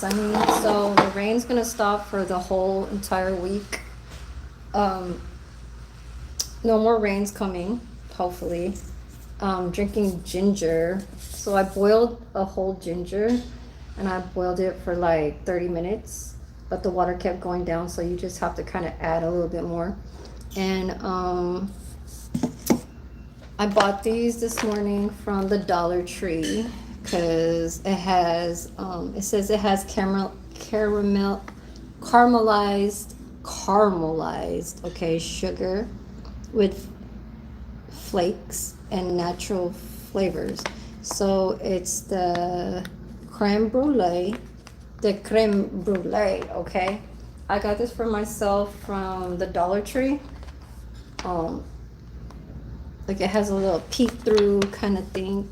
sunny. So the rain's gonna stop for the whole entire week. No more rain's coming, hopefully. Drinking ginger. So I boiled a whole ginger and I boiled it for like 30 minutes, but the water kept going down, so you just have to kind of add a little bit more. And I bought these this morning from the Dollar Tree because it has it says it has caramelized, okay, sugar with flakes and natural flavors. So it's the creme brulee, okay. I got this for myself from the Dollar Tree. Like it has a little peek through kind of thing,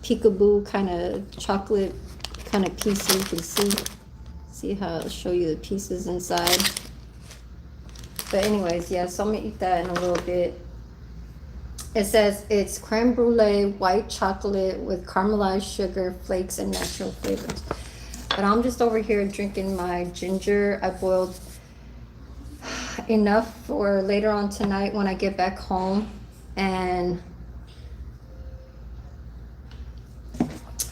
peekaboo kind of chocolate kind of piece, so you can see how I'll show you the pieces inside. But anyways, yeah, so I'm gonna eat that in a little bit. It says it's creme brulee, white chocolate with caramelized sugar, flakes, and natural flavors. But I'm just over here drinking my ginger. I boiled enough for later on tonight when I get back home. And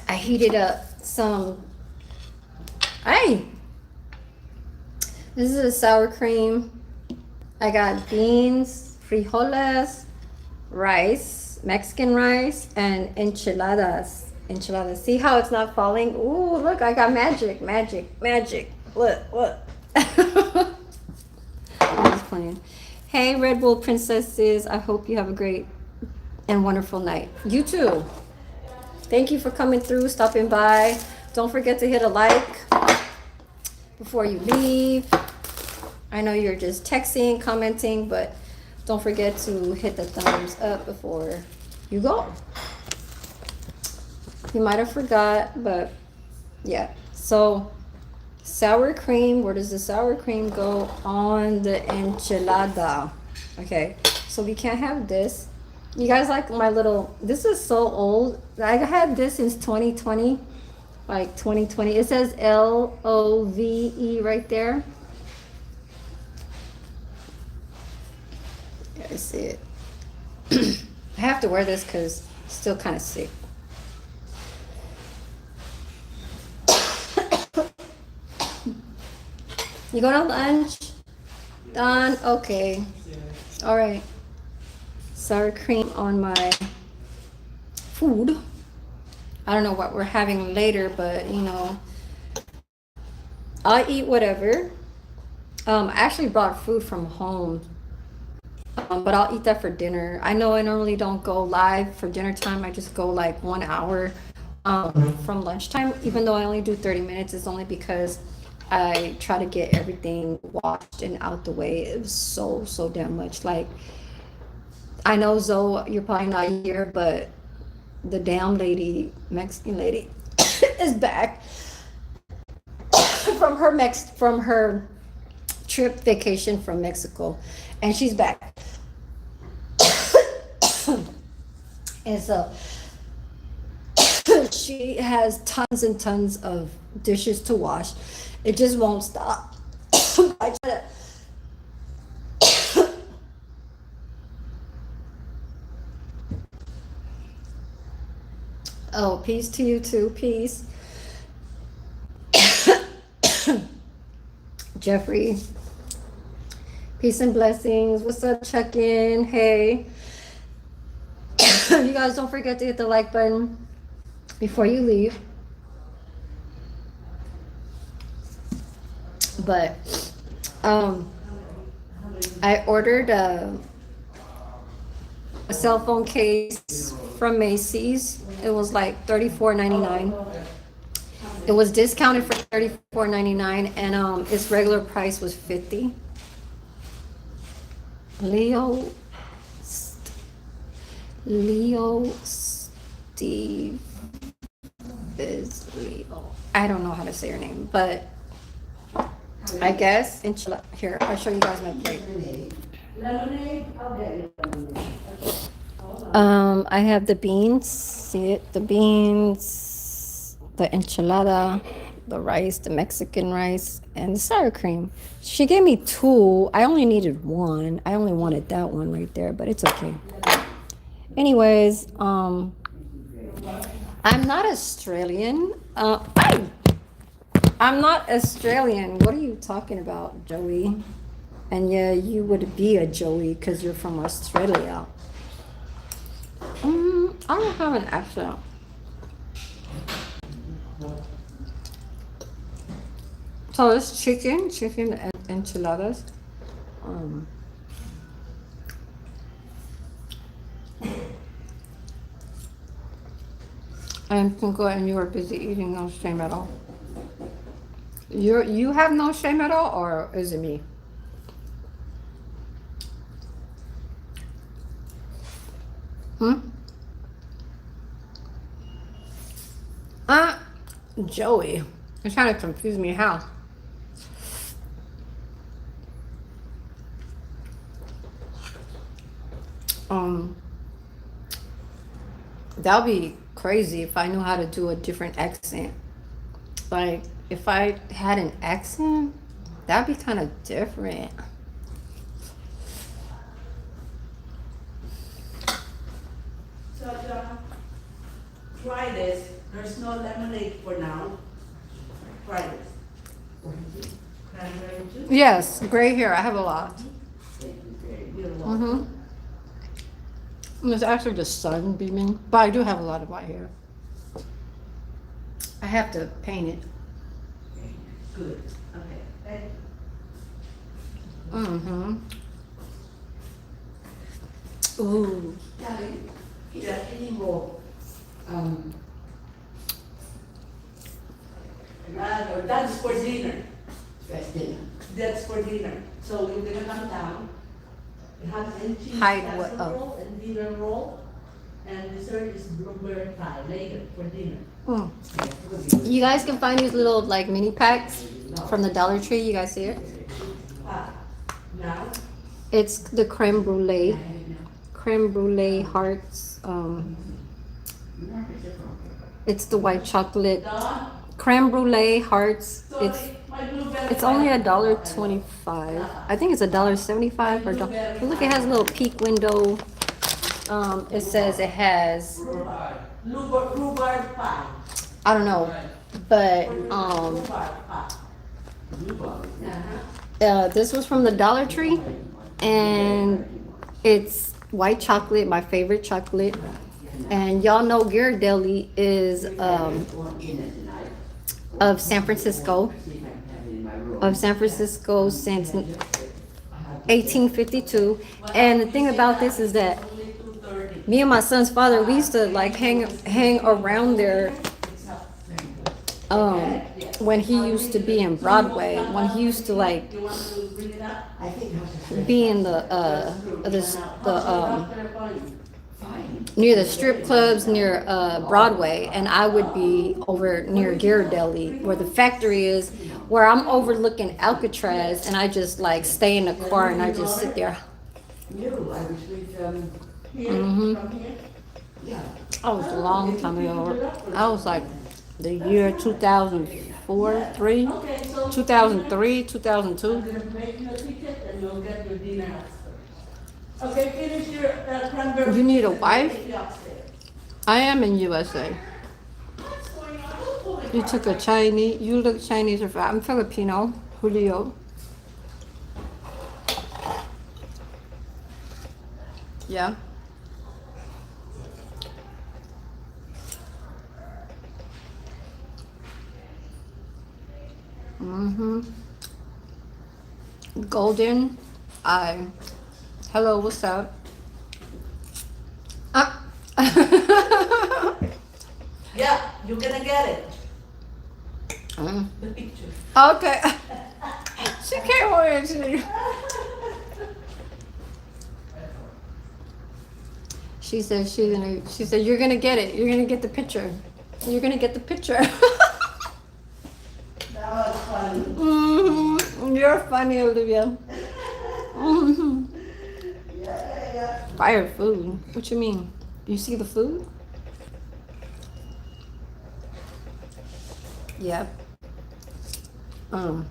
I heated up some, hey, this is a sour cream. I got beans, frijoles, rice, Mexican rice, and enchiladas. See how it's not falling? Ooh, look, I got magic. Look. I'm just playing. Hey, Red Bull princesses. I hope you have a great and wonderful night. You too. Thank you for coming through, stopping by. Don't forget to hit a like before you leave. I know you're just texting, commenting, but don't forget to hit the thumbs up before you go. You might have forgot, but yeah. So sour cream, where does the sour cream go? On the enchilada. Okay, so we can't have this. You guys like my little, this is so old. I had this since 2020, like 2020. It says LOVE right there. Yeah, I see it. I have to wear this because I'm still kind of sick. You going to lunch? Done? Okay. All right. Sour cream on my food. I don't know what we're having later, but you know, I'll eat whatever. I actually brought food from home, but I'll eat that for dinner. I know I normally don't go live for dinner time. I just go like 1 hour from lunchtime, even though I only do 30 minutes. It's only because I try to get everything washed and out the way. It was so damn much. Like, I know, Zoe, you're probably not here, but the damn lady, Mexican lady, is back from her trip vacation from Mexico, and she's back. And so she has tons and tons of dishes to wash. It just won't stop. I try to oh, peace to you too. Peace. Jeffrey. Peace and blessings. What's up, check-in? Hey. You guys don't forget to hit the like button before you leave. But I ordered a cell phone case from Macy's. It was like $34.99. It was discounted for $34.99, and its regular price was $50. Leo Steve is Leo. I don't know how to say her name, but I guess here, I'll show you guys my plate. I have the beans. See it? The beans, the enchilada, the rice, the Mexican rice, and the sour cream. She gave me two. I only needed one. I only wanted that one right there, but it's okay. Anyways, I'm not Australian. I'm not Australian. What are you talking about, Joey? And yeah, you would be a Joey because you're from Australia. I don't have an accent. So it's chicken and enchiladas. And Pinko, and you are busy eating, no shame at all. You have no shame at all, or is it me? Hmm? Uh, Joey. You're trying to confuse me. How? Um, that'd be crazy if I knew how to do a different accent. Like, if I had an accent, that'd be kind of different. So, try this. There's no lemonade for now. Try this. Cranberry juice. Yes, gray hair. I have a lot. You're welcome. It's actually the sun beaming, but I do have a lot of white hair. I have to paint it. Good. Okay. Mm-hmm. Ooh. Darling, is there any more? That's for dinner. Fresh dinner? That's for dinner. So you're gonna come down. You have and cheese Hide what- casserole and dinner roll, and dessert is blueberry pie later for dinner. You guys can find these little like mini packs from the Dollar Tree. You guys see it? Now, It's the creme brulee hearts. It's the white chocolate Dawn, creme brulee hearts. It's sorry, my blueberry It's only pie. $1.25. I think it's $1.75 or $1. But look, it has a little peek window. It says it has, Rhubarb pie. I don't know, but Rhubarb pie. this was from the Dollar Tree, and it's white chocolate, my favorite chocolate. And y'all know Ghirardelli is of San Francisco. Since 1852. And the thing about this is that me and my son's father, we used to like hang around there when he used to be in Broadway, when he used to like You want to bring it up? be in the near the strip clubs near Broadway, and I would be over near Ghirardelli, where the factory is, where I'm overlooking Alcatraz, and I just like stay in the car and I just sit there. No, I was with, Here, Mhm. from here? yeah, That was a long time ago. I was like the year 2004, 3, Okay, so 2003, 2002. I'm gonna make you a ticket and you'll get your dinner after. Okay, finish your cranberry. You need a juice and wife? take you upstairs. I am in USA. What's going on? Who's pulling You my took a Chinese, you look Chinese or I'm Filipino, Julio. Yeah. Mm-hmm. Golden eye. Hello, what's up? Ah. Yeah, you're gonna get it. Mm. The picture. Okay. She can't wait. She said she said you're gonna get it. You're gonna get the picture. You're gonna get the picture. That was funny. You're funny, Olivia. Mhm. Fire food. What you mean? You see the food? Yep. Um,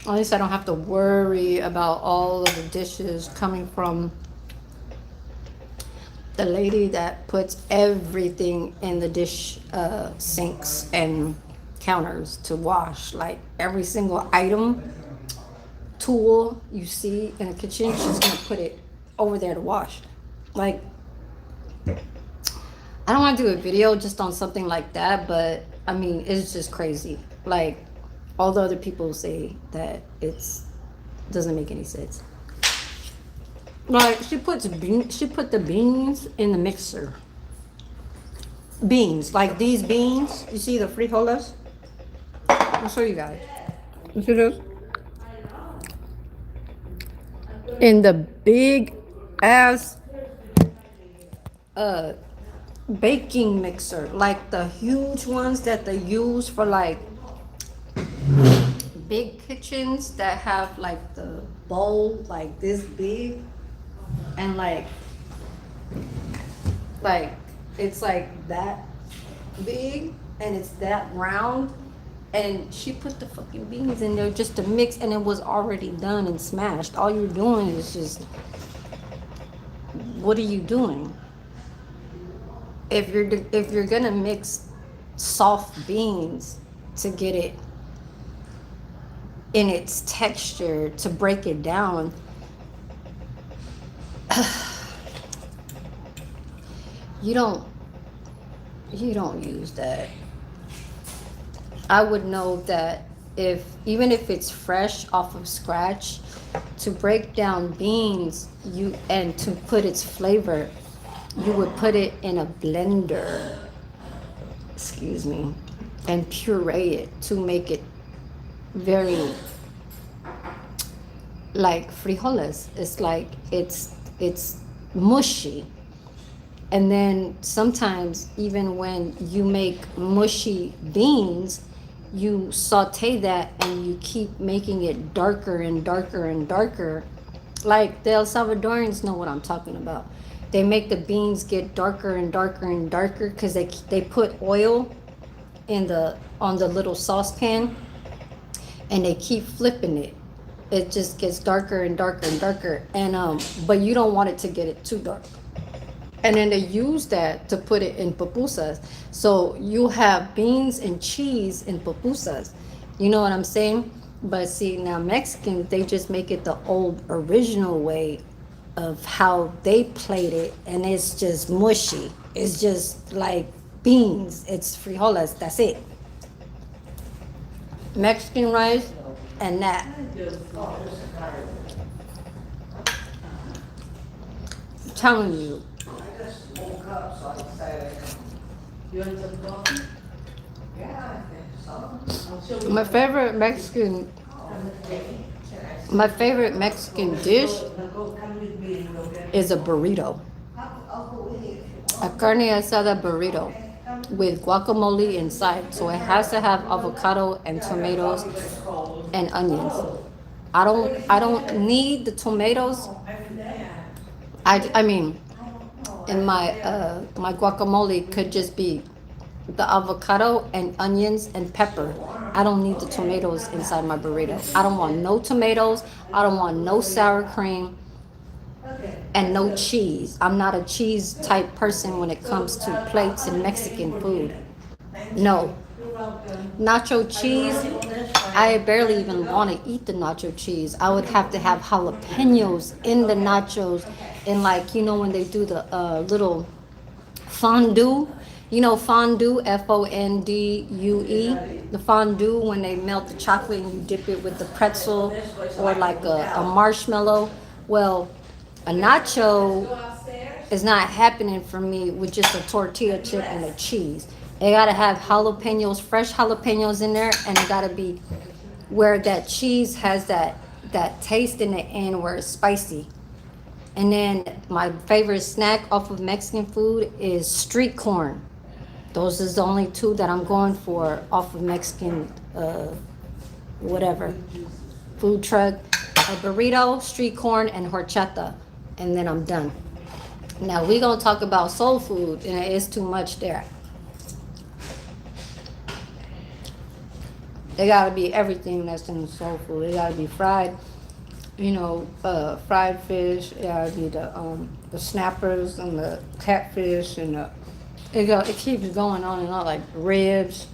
at least I don't have to worry about all of the dishes coming from the lady that puts everything in the dish sinks and counters to wash. Like every single item, tool you see in the kitchen, she's gonna put it over there to wash. Like, I don't want to do a video just on something like that, but I mean, it's just crazy. Like, all the other people say that it's doesn't make any sense. Like, she put the beans in the mixer. Beans, like these beans, you see the frijoles? I'll show you guys. You see those? In the big ass baking mixer, like the huge ones that they use for like big kitchens that have like the bowl like this big, and like it's like that big and it's that round, and she put the fucking beans in there just to mix, and it was already done and smashed. All you're doing is just, what are you doing? If you're gonna mix soft beans to get it in its texture, to break it down, you don't use that. I would know that even if it's fresh off of scratch, to break down beans and to put its flavor, you would put it in a blender, excuse me, and puree it to make it very like frijoles. It's like it's mushy. And then sometimes even when you make mushy beans, you saute that and you keep making it darker and darker and darker. Like the El Salvadorians know what I'm talking about. They make the beans get darker and darker and darker because they put oil on the little saucepan, and they keep flipping it. It just gets darker and darker and darker. And but you don't want it to get it too dark. And then they use that to put it in pupusas. So you have beans and cheese in pupusas. You know what I'm saying? But see, now Mexicans, they just make it the old original way of how they played it. And it's just mushy. It's just like beans. It's frijoles. That's it. Mexican rice and that. I'm telling you. You want some coffee? My favorite Mexican dish is a burrito. A carne asada burrito with guacamole inside. So it has to have avocado and tomatoes and onions. I don't need the tomatoes. I mean, in my guacamole could just be the avocado and onions and pepper. I don't need the tomatoes inside my burrito. I don't want no tomatoes. I don't want no sour cream and no cheese. I'm not a cheese type person when it comes to plates and Mexican food. No. Nacho cheese, I barely even want to eat the nacho cheese. I would have to have jalapenos in the nachos, and like, you know, when they do the little fondue, you know, fondue, FONDUE, the fondue, when they melt the chocolate and you dip it with the pretzel or like a marshmallow. Well, a nacho is not happening for me with just a tortilla chip and a cheese. They gotta have jalapenos, fresh jalapenos in there, and it gotta be where that cheese has that taste in the end where it's spicy. And then my favorite snack off of Mexican food is street corn. Those is the only two that I'm going for off of Mexican, whatever, food truck. burrito, street corn, and horchata, and then I'm done. Now we're gonna talk about soul food, and it is too much there. It gotta be everything that's in soul food. It gotta be fried, fried fish. It gotta be the snappers and the catfish and it keeps going on and on, like ribs,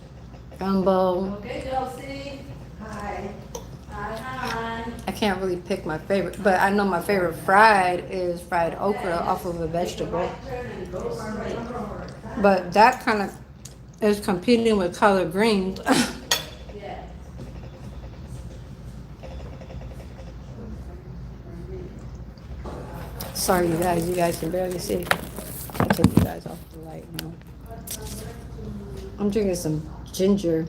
gumbo. Okay, Josie. Hi. Hi, hi. I can't really pick my favorite, but I know my favorite fried is fried okra off of a vegetable. Turn and go straight. But that kind of is competing with collard greens. Yeah. Sorry, you guys can barely see. I'll take you guys off the light now. I'm drinking some ginger.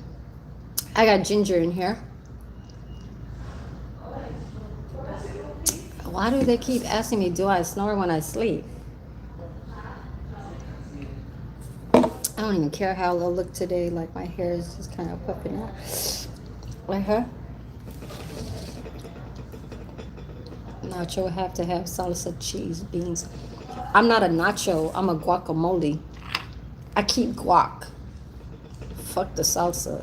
I got ginger in here. Why do they keep asking me, do I snore when I sleep? I don't even care how I look today. Like my hair is just kind of puffing out. Like her. Nacho have to have salsa, cheese, beans. I'm not a nacho. I'm a guacamole. I keep guac. Fuck the salsa.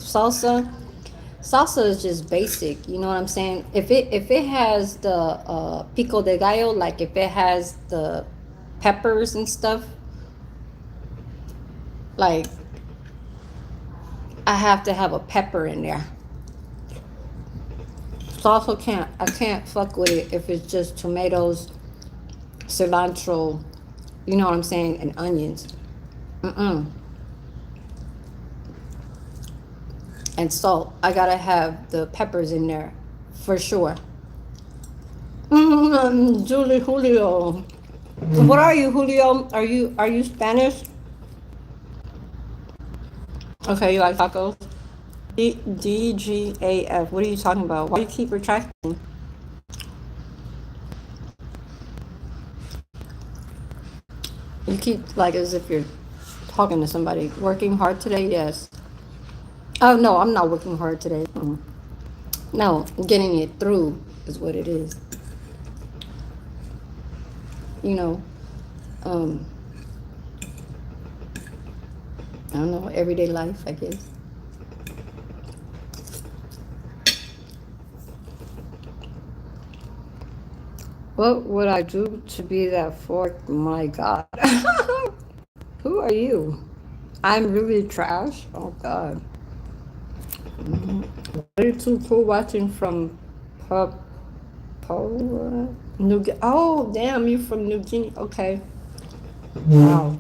Salsa is just basic. You know what I'm saying? If it has the pico de gallo, like if it has the peppers and stuff, like I have to have a pepper in there. Salsa I can't fuck with it if it's just tomatoes, cilantro, you know what I'm saying, and onions. And salt. I gotta have the peppers in there for sure. Julie Julio. What are you, Julio? Are you Spanish? Okay, you like tacos? DGAF. What are you talking about? Why do you keep retracting? You keep like as if you're talking to somebody. Working hard today? Yes. Oh no, I'm not working hard today. No, getting it through is what it is. You know, I don't know, everyday life, I guess. What would I do to be that fork? My God. Who are you? I'm really trash? Oh God. Very too cool watching from Papua New Guinea. Oh, damn, you from New Guinea. Okay. Wow.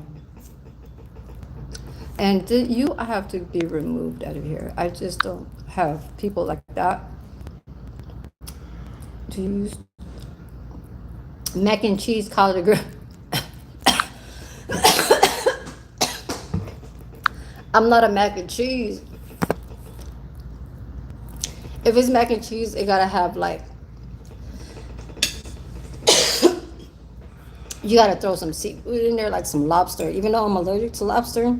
And you have to be removed out of here. I just don't have people like that. Do you use mac and cheese, collard green? I'm not a mac and cheese. If it's mac and cheese, it gotta have like, you gotta throw some seafood in there, like some lobster. Even though I'm allergic to lobster,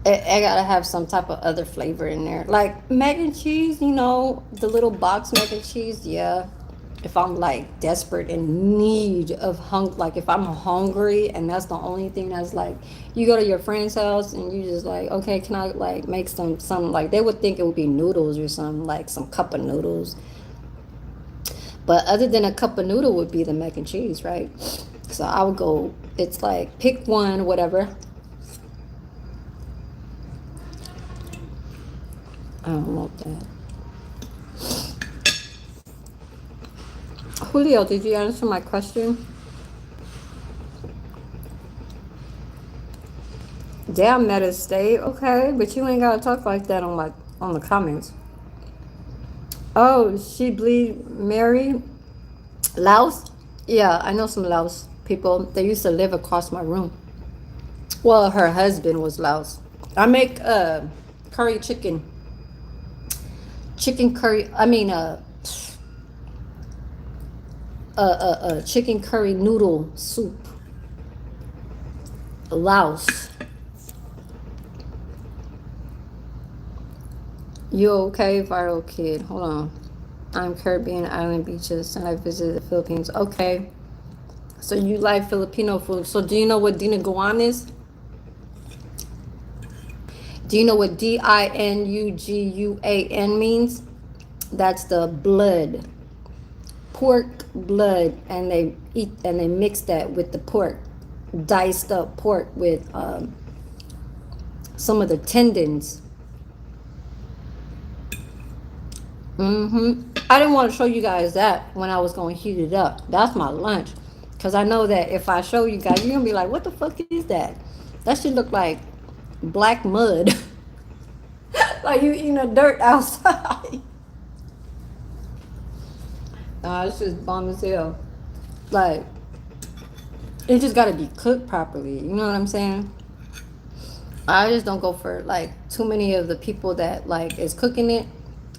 I gotta have some type of other flavor in there. Like mac and cheese, you know, the little box mac and cheese, yeah. If I'm like desperate in need of like if I'm hungry and that's the only thing that's like, you go to your friend's house and you just like, okay, can I like make some like, they would think it would be noodles or something, like some cup of noodles. But other than a cup of noodle would be the mac and cheese, right? So I would go, it's like pick one, whatever. I don't want that. Julio, did you answer my question? Damn, Meta State. Okay, but you ain't gotta talk like that on the comments. Oh, she bleed Mary? Laos? Yeah, I know some Laos people. They used to live across my room. Well, her husband was Laos. I make curry chicken. Chicken curry. I mean chicken curry noodle soup. Laos. You okay, viral kid? Hold on. I'm Caribbean island beaches and I visited the Philippines. Okay. So you like Filipino food. So do you know what dinuguan is? Do you know what dinuguan means? That's the blood. Pork blood, and they eat and they mix that with the pork, diced up pork with some of the tendons. I didn't want to show you guys that when I was going to heat it up. That's my lunch. Because I know that if I show you guys, you're going to be like, what the fuck is that? That should look like black mud. Like you eating the dirt outside. Nah, it's just bomb as hell. Like, it just got to be cooked properly. You know what I'm saying? I just don't go for like too many of the people that like is cooking it.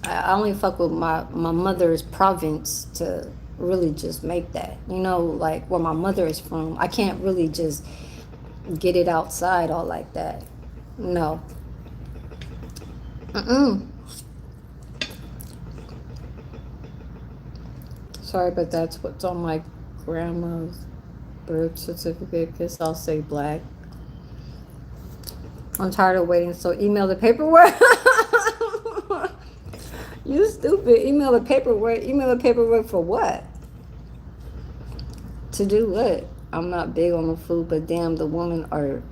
I only fuck with my mother's province to really just make that. You know, like where my mother is from. I can't really just get it outside all like that. No. Sorry, but that's what's on my grandma's birth certificate. Guess I'll say black. I'm tired of waiting, so email the paperwork. You stupid. Email the paperwork. Email the paperwork for what? To do what? I'm not big on the food, but damn, the women are.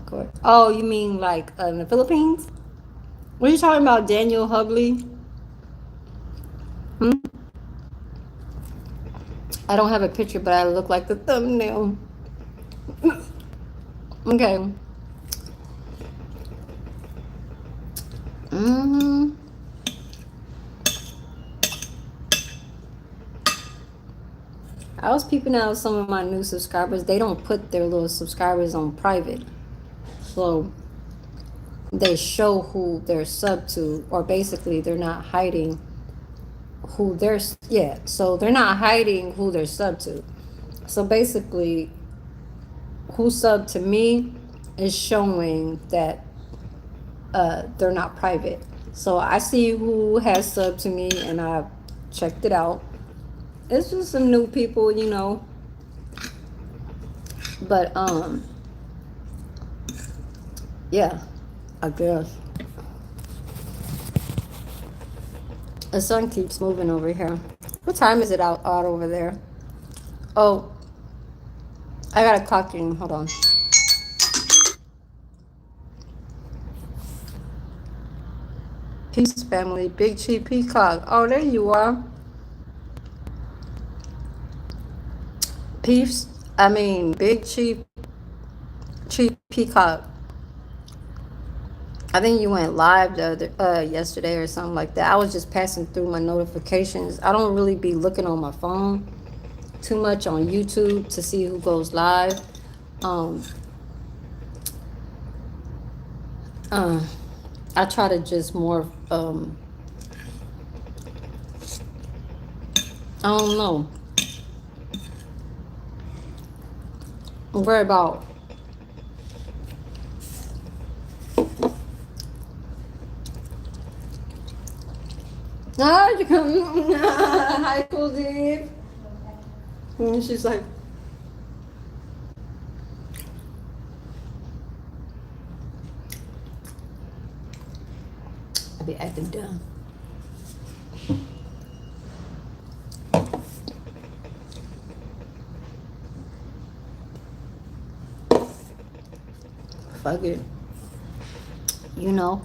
Oh, you mean like in the Philippines? What are you talking about, Daniel Hubley? I don't have a picture, but I look like the thumbnail. Okay. I was peeping out some of my new subscribers. They don't put their little subscribers on private. So they show who they're sub to, or basically they're not hiding who they're, so they're not hiding who they're sub to. So basically, who sub to me is showing that they're not private. So I see who has sub to me and I checked it out. It's just some new people, you know. But yeah, I guess. The sun keeps moving over here. What time is it out over there? Oh, I got a clock in. Hold on. Peace, family. Big Chief Peacock. Oh, there you are. Peace. I mean, Big Chief Peacock. I think you went live the other, yesterday or something like that. I was just passing through my notifications. I don't really be looking on my phone too much on YouTube to see who goes live. I try to just more, I don't know. Worry about you come high school Dave. And she's like, I be acting dumb. Fuck it. You know.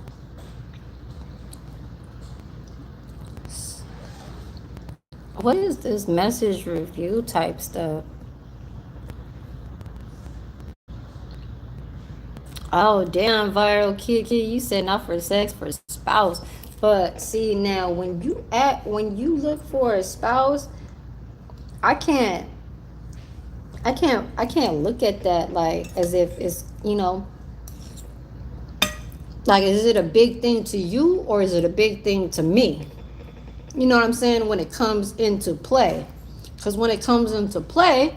What is this message review type stuff? Oh damn, viral kid, you said not for sex, for spouse. But see now, when you look for a spouse, I can't look at that like as if it's, you know, like, is it a big thing to you or is it a big thing to me? You know what I'm saying? When it comes into play. Because when it comes into play,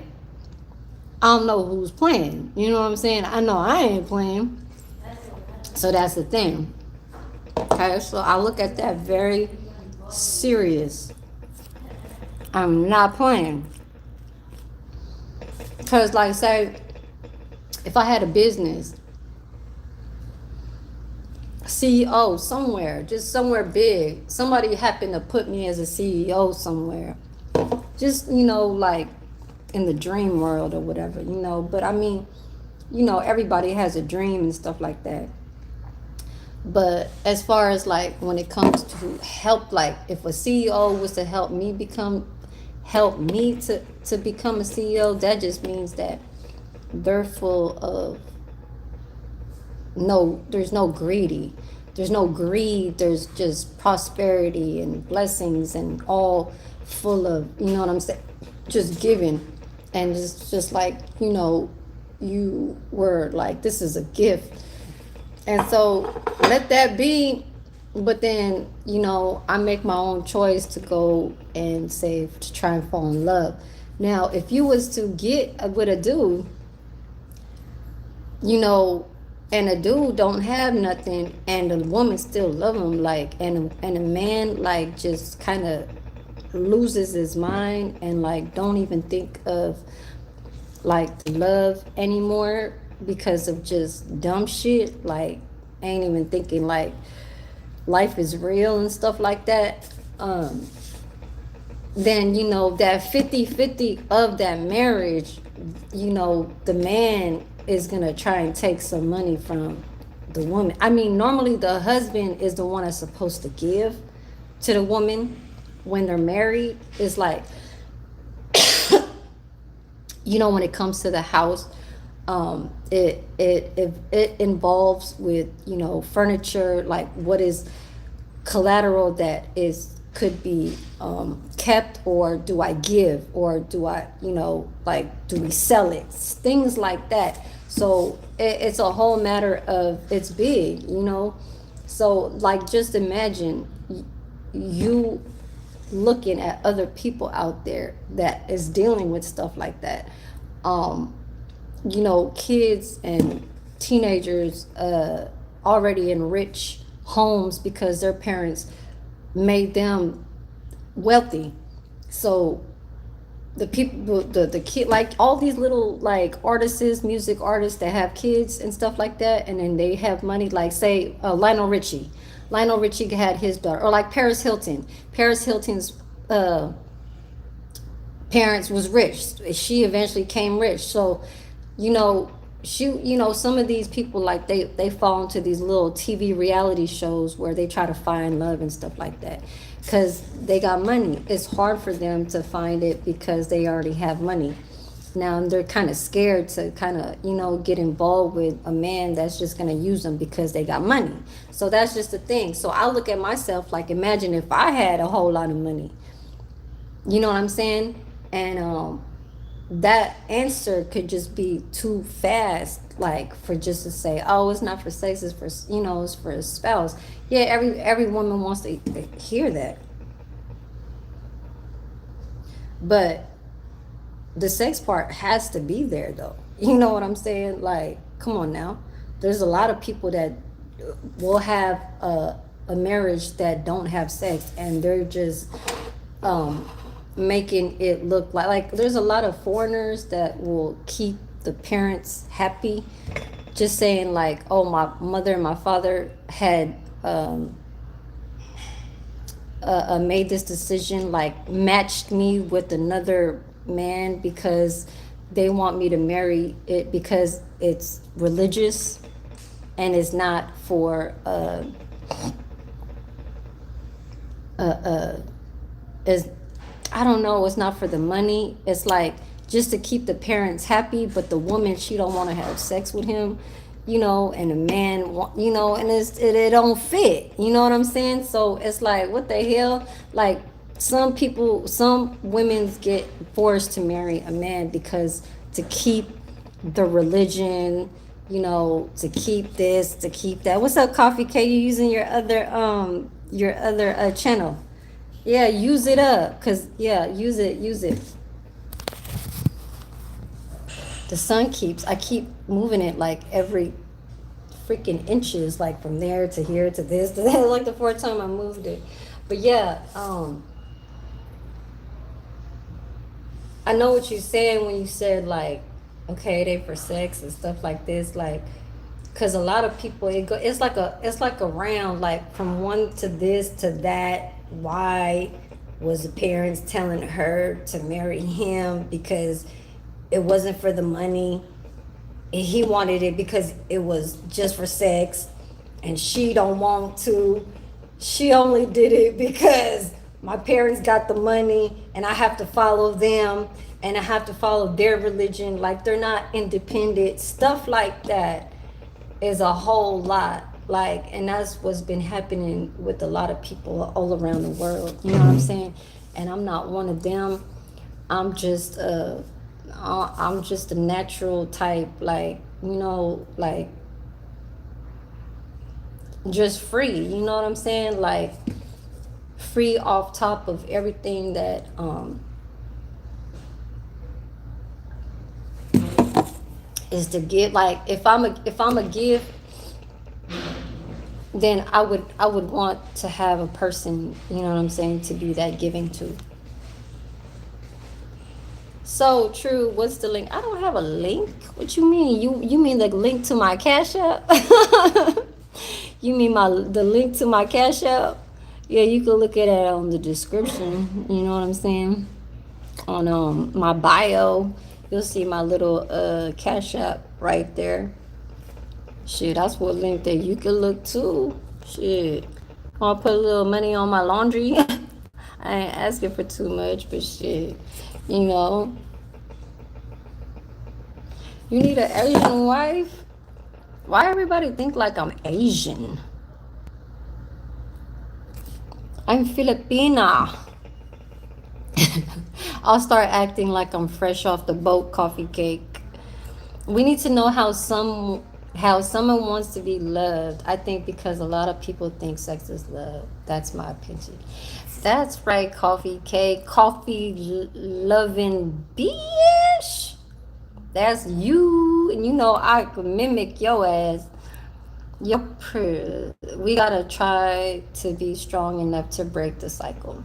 I don't know who's playing. You know what I'm saying? I know I ain't playing. So that's the thing. Okay, so I look at that very serious. I'm not playing. Cause like say, if I had a business, CEO somewhere, just somewhere big, somebody happened to put me as a CEO somewhere. Just, like in the dream world or whatever, But I mean, everybody has a dream and stuff like that. But as far as like when it comes to help, like if a CEO was to help me to become a CEO, that just means that they're full of there's no greed, there's just prosperity and blessings and all full of, you know what I'm saying, just giving. And just like, you were like, this is a gift. And so let that be. But then, I make my own choice to go and say, to try and fall in love. Now, if you was to get with a dude, and a dude don't have nothing, and the woman still love him, like, and a man like just kind of loses his mind and like don't even think of like love anymore because of just dumb shit, like ain't even thinking like life is real and stuff like that, then that 50-50 of that marriage, the man is gonna try and take some money from the woman. I mean, normally the husband is the one that's supposed to give to the woman when they're married. It's like, when it comes to the house, it involves with furniture, like what is collateral that could be kept, or do I give, or do I like, do we sell it, things like that. So it's a whole matter of, it's big, so like just imagine you looking at other people out there that is dealing with stuff like that, kids and teenagers already in rich homes because their parents made them wealthy. So the people, the kid, like all these little like artists, music artists that have kids and stuff like that, and then they have money, like say Lionel Richie had his daughter, or like Paris Hilton's parents was rich. She eventually came rich. So some of these people, like they fall into these little TV reality shows where they try to find love and stuff like that because they got money. It's hard for them to find it because they already have money. Now they're kind of scared to kind of get involved with a man that's just going to use them because they got money. So that's just the thing. So I look at myself like, imagine if I had a whole lot of money, you know what I'm saying? And that answer could just be too fast, like for just to say, oh, it's not for sex, it's for it's for a spouse. Yeah, every woman wants to hear that, but the sex part has to be there though. You know what I'm saying? Like, come on now. There's a lot of people that will have a marriage that don't have sex, and they're just making it look like there's a lot of foreigners that will keep the parents happy, just saying like, oh, my mother and my father had made this decision, like matched me with another man because they want me to marry it because it's religious and it's not for is, I don't know, it's not for the money. It's like just to keep the parents happy, but the woman, she don't want to have sex with him, and the man, and it don't fit. You know what I'm saying? So it's like, what the hell? Like some women get forced to marry a man because to keep the religion, to keep this, to keep that. What's up, Coffee K? You using your other channel? Yeah, use it up, cause use it. The sun I keep moving it like every freaking inches, like from there to here to this to that, like the fourth time I moved it. But yeah, I know what you're saying when you said like, okay, they for sex and stuff like this, like, cause a lot of people it's like a round, like from one to this to that. Why was the parents telling her to marry him? Because it wasn't for the money. He wanted it because it was just for sex, and she don't want to. She only did it because my parents got the money and I have to follow them and I have to follow their religion. Like they're not independent. Stuff like that is a whole lot. Like, and that's what's been happening with a lot of people all around the world. You know what I'm saying? And I'm not one of them. I'm just I'm just a natural type, like, you know, like just free, you know what I'm saying? Like free off top of everything that is to give. Like if I'm a give, then I would want to have a person, you know what I'm saying, to be that giving to. So true. What's the link? I don't have a link. What you mean? You mean the link to my Cash App? You mean the link to my Cash App? Yeah, you can look at it on the description. You know what I'm saying? On my bio, you'll see my little Cash App right there. Shit, that's what link that you can look too. Shit, I'll put a little money on my laundry. I ain't asking for too much, but shit, you know. You need an Asian wife? Why everybody think like I'm Asian? I'm Filipina. I'll start acting like I'm fresh off the boat, coffee cake. We need to know how someone wants to be loved. I think because a lot of people think sex is love. That's my opinion. That's right, coffee cake, loving bitch. That's you, and you know I could mimic your ass. We gotta try to be strong enough to break the cycle.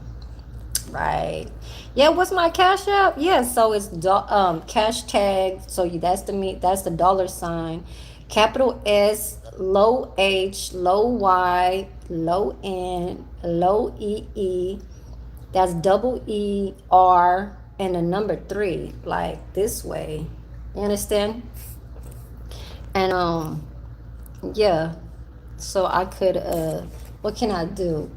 Right. Yeah, what's my Cash App? Yeah, so it's cash tag. So that's the dollar sign. Capital S, low H, low Y, low N, low E. That's double ER and the number 3, like this way. You understand? And yeah. So I could what can I do?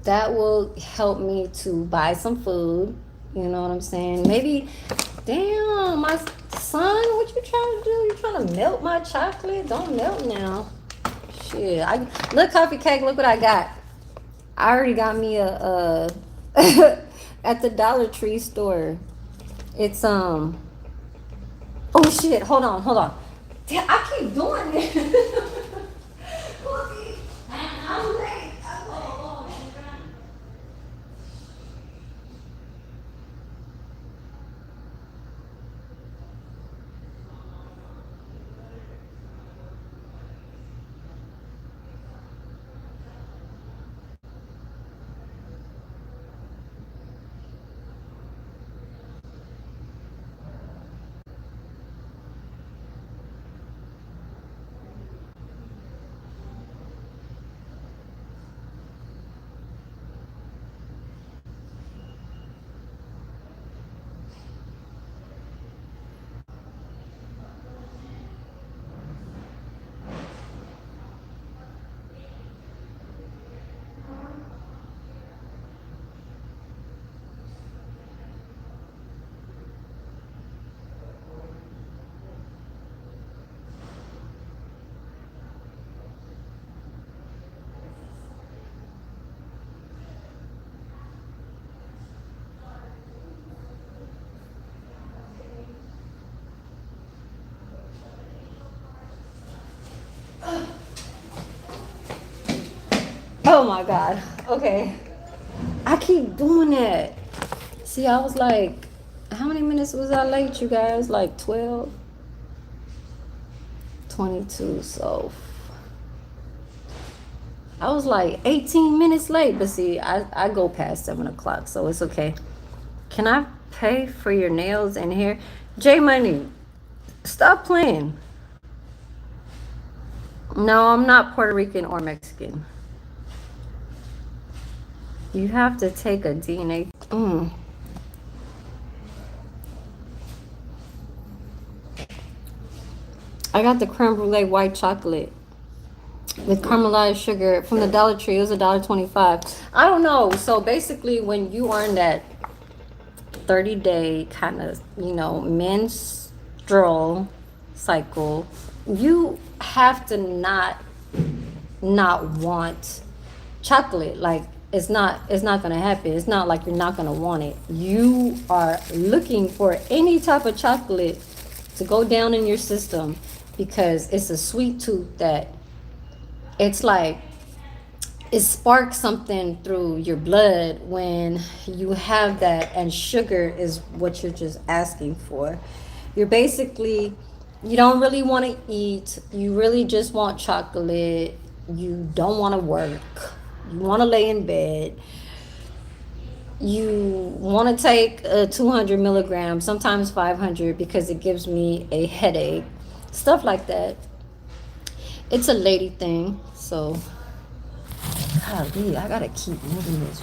That will help me to buy some food. You know what I'm saying? Maybe, damn, my son, what you trying to do? You trying to melt my chocolate? Don't melt now. Shit, look, coffee cake. Look what I got. I already got me a at the Dollar Tree store. It's oh shit. Hold on. Damn, I keep doing it. I'm late. Oh my God. Okay. I keep doing that. See, I was like, how many minutes was I late, you guys? Like 12? 22. So I was like 18 minutes late. But see, I go past 7 o'clock, so it's okay. Can I Pay for your nails and hair. J Money, stop playing. No, I'm not Puerto Rican or Mexican. You have to take a DNA. I got the creme brulee white chocolate with caramelized sugar from the Dollar Tree. It was $1.25. I don't know. So basically, when you are in that 30-day kind of, menstrual cycle, you have to not want chocolate. Like, it's not gonna happen. It's not like you're not gonna want it. You are looking for any type of chocolate to go down in your system because it's a sweet tooth that it's like it sparks something through your blood when you have that, and sugar is what you're just asking for. You're basically, you don't really want to eat, you really just want chocolate, you don't want to work, you want to lay in bed, you want to take 200 milligrams, sometimes 500, because it gives me a headache, stuff like that. It's a lady thing. So golly, I gotta keep moving this.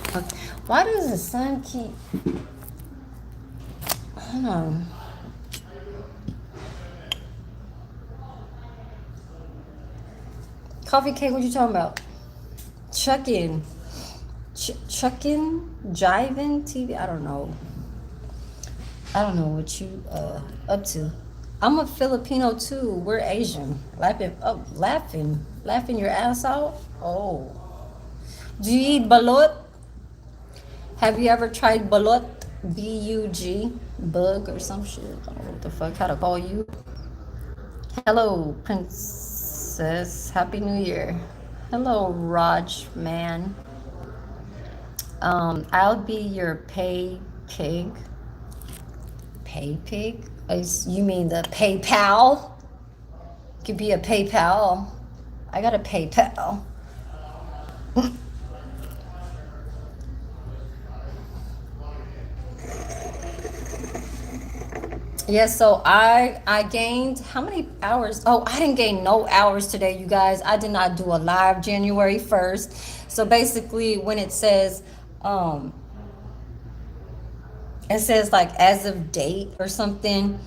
Why does the sun keep, hold on. Coffee cake, what you talking about? Chucking jiving TV. I don't know what you up to. I'm a Filipino too. We're Asian. Laughing your ass out. Oh, do you eat balot? Have you ever tried balot? B-U-G, bug or some shit. I don't know what the fuck how to call you. Hello, princess. Happy New Year. Hello, Raj man. I'll be your pay pig. Pay pig? You mean the PayPal? Could be a PayPal. I got a PayPal. Yeah, so I gained how many hours? Oh, I didn't gain no hours today, you guys. I did not do a live January 1st. So basically when it says like as of date or something,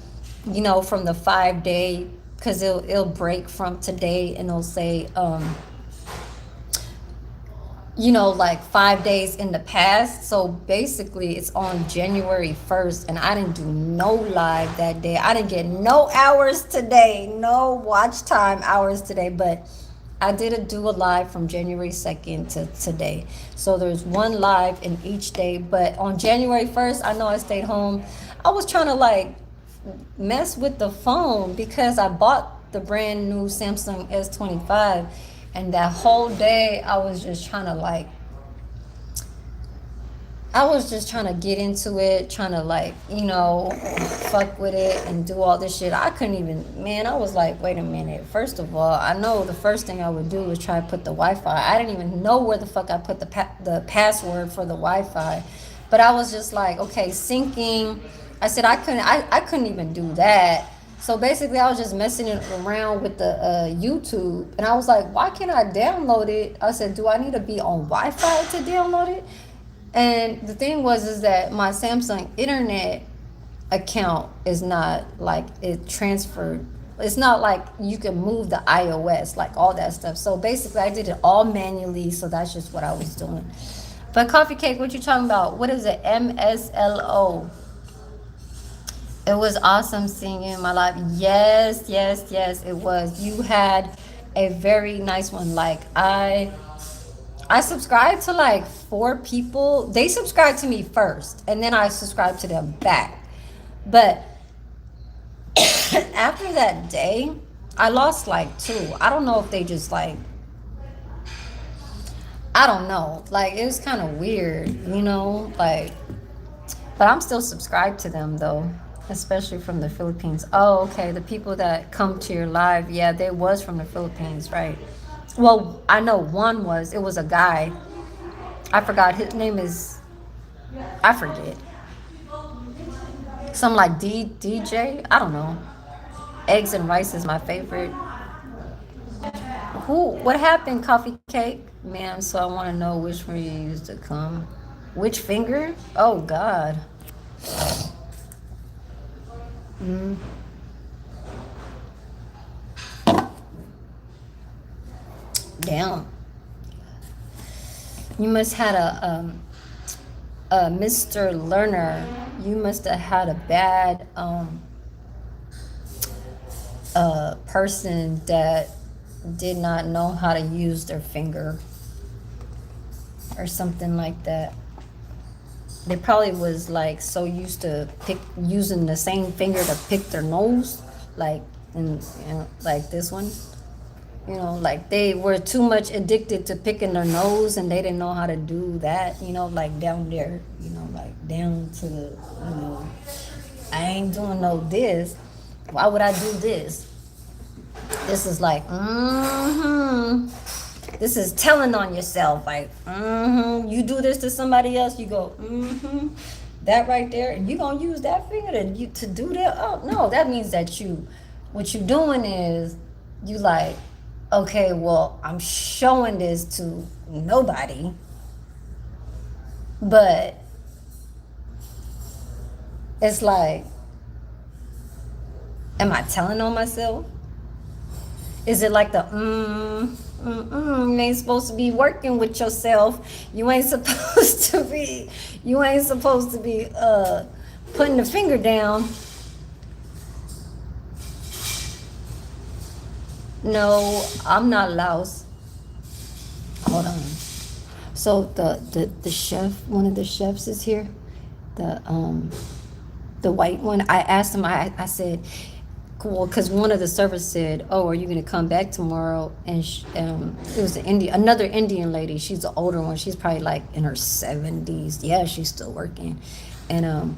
from the 5-day, because it'll break from today and it'll say like 5 days in the past. So basically it's on January 1st and I didn't do no live that day. I didn't get no hours today, no watch time hours today, but I did do a live from January 2nd to today. So there's one live in each day, but on January 1st, I know I stayed home. I was trying to like mess with the phone because I bought the brand new Samsung S25. And that whole day, I was just trying to get into it, trying to fuck with it and do all this shit. I couldn't even, man, I was like, wait a minute. First of all, I know the first thing I would do was try to put the Wi-Fi. I didn't even know where the fuck I put the password for the Wi-Fi. But I was just like, okay, syncing. I said I couldn't even do that. So basically, I was just messing around with the YouTube, and I was like, why can't I download it? I said, do I need to be on Wi-Fi to download it? And the thing is that my Samsung internet account is not like it transferred. It's not like you can move the iOS, like all that stuff. So basically, I did it all manually, so that's just what I was doing. But Coffee Cake, what you talking about? What is it? MSLO. It was awesome seeing you in my life. Yes, it was. You had a very nice one. Like I subscribed to like 4 people. They subscribed to me first, and then I subscribed to them back. But after that day, I lost like 2. I don't know if they just like, I don't know. Like it was kind of weird, like, but I'm still subscribed to them though. Especially from the Philippines. Oh, okay. The people that come to your live, yeah, they was from the Philippines, right? Well, I know one was. It was a guy. I forgot his name is. I forget. Some like DJ. I don't know. Eggs and rice is my favorite. Who? What happened? Coffee cake, ma'am. So I want to know which one you used to come. Which finger? Oh God. Mm, damn. You must had a Mr. Learner. You must have had a bad person that did not know how to use their finger or something like that. They probably was like so used to using the same finger to pick their nose, like and like this one. Like they were too much addicted to picking their nose and they didn't know how to do that, like down there, like down to the, I ain't doing no this. Why would I do this? This is like, This is telling on yourself, like, You do this to somebody else, you go, That right there, and you gonna use that finger to do that? Oh no, that means that what you doing is you like, okay, well, I'm showing this to nobody, but it's like, am I telling on myself? Is it like the you ain't supposed to be working with yourself. You ain't supposed to be putting the finger down. No, I'm not louse. Hold on. So the chef, one of the chefs is here. The white one. I asked him. I said, cool, because one of the servers said, "Oh, are you going to come back tomorrow?" And it was another Indian lady. She's the older one. She's probably like in her 70s. Yeah, she's still working, and